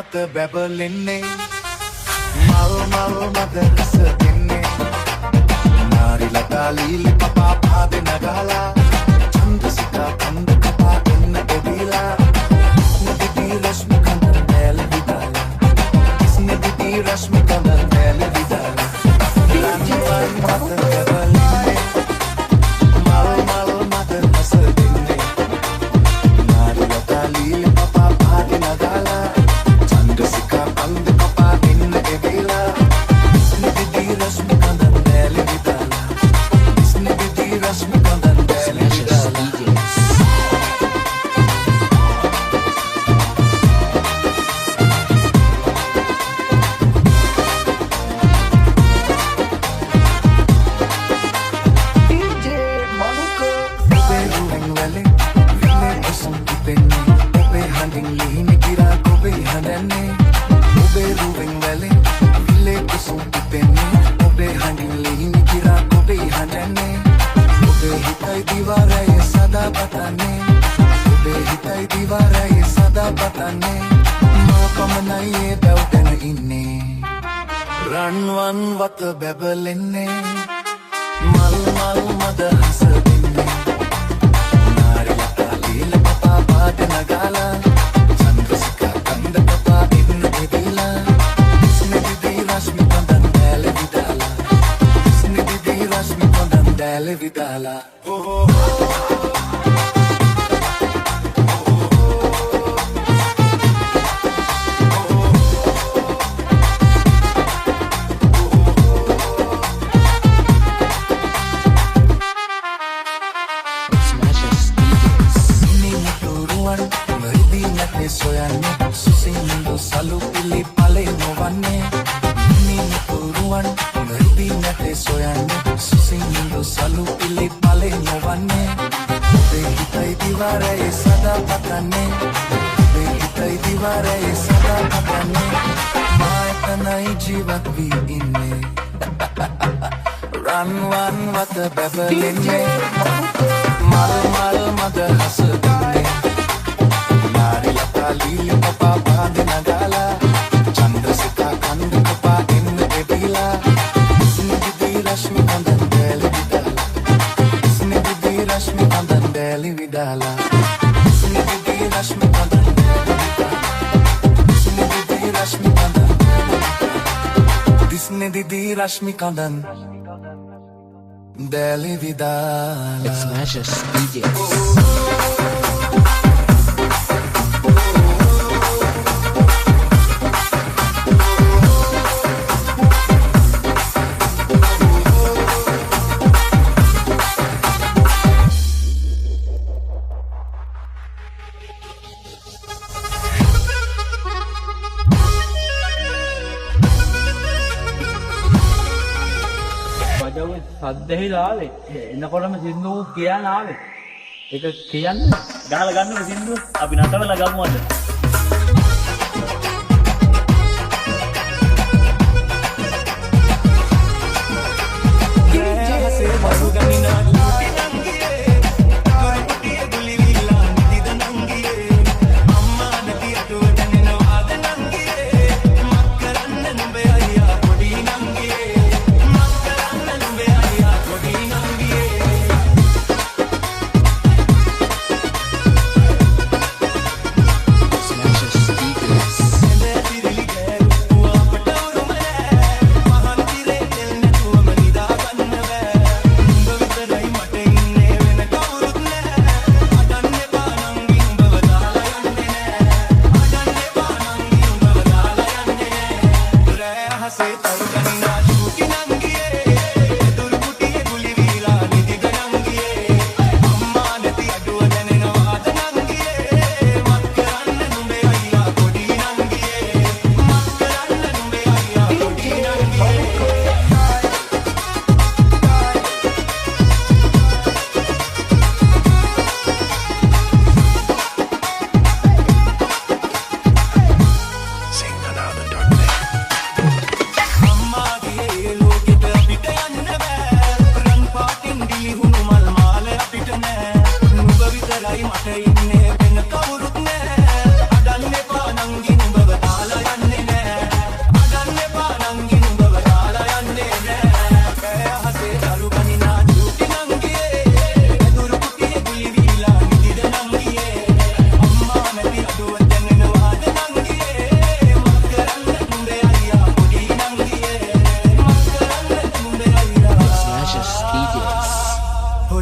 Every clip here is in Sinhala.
මත බැබලෙන්නේ මල් මල් මත රස දෙන්නේ නාරි ලතාලීලි පපා පාද නගලා චන්ද්‍රසිකා කන්ද කපා එන්න එවිලා නදිති රශ්මි කඳ නැල විදාලා නදිති රශ්මි කඳ නැල විදාලා රන්වන් මත බැබලෙන්නේ මල් මල් මත රස දෙන්නේ නාරි ලතාලීලි පපා පාද නගලා චන්ද්‍රසිකා කන්ද කපා එන්න එවිලා නදිති රශ්මි කඳ නැල විදාලා නදිති රශ්මි කඳ නැල විදාලා රන්වන් වත බැබලෙන්නේ මල් මල් මද හස දෙන්නේ නාරි ලතාලීල පපා පාද නගාලා චන්ද්‍රසිකා කන්ද කපා එන්න එවිලා ස්නෙදිති රශ්මි කඳන් දැල විදාලා ස්නෙදිති රශ්මි කඳන් දැල විදාලා soyanne susindu salu pili pale novanne nini turuan nadi nate soyanne susindu salu pili pale novanne obe hitai diware sada patanne obe hitai diware sada patanne maetanai jivat vi inne ranwan wata babalenne mal mal mad hasadne නාරි ලතාලීලි පපා පාද නගාලා චන්ද්‍රසිකා කන්ද කපා එන්න එවිලා ස්නිදිති රශ්මි කඳන් දැල විදාලා ස්නිදිති රශ්මි කඳන් දැල විදාලා ස්නිදිති රශ්මි කඳන් දැල විදාලා ස්නිදිති රශ්මි කඳන් ස්නිදිති රශ්මි කඳන් දැල විදාලා It's Smashes DJs. සද්දෙහිලා ආවේ එනකොටම සින්දු කියන්න ආවේ ඒක කියන්න ගහලා ගන්නකො සින්දු අපි නටවලා ගමු අද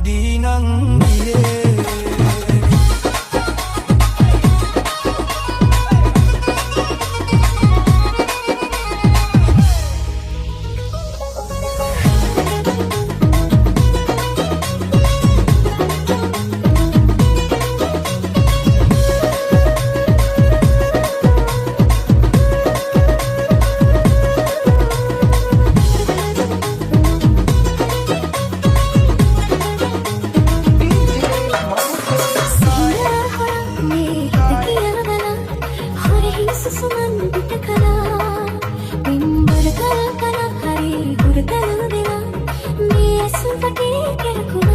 පොඩි නං ගියේ සුමන් පිට කළා බිම්බර කල කල හරි හුරතල දෙලා මේ සුපටේ කෙරකු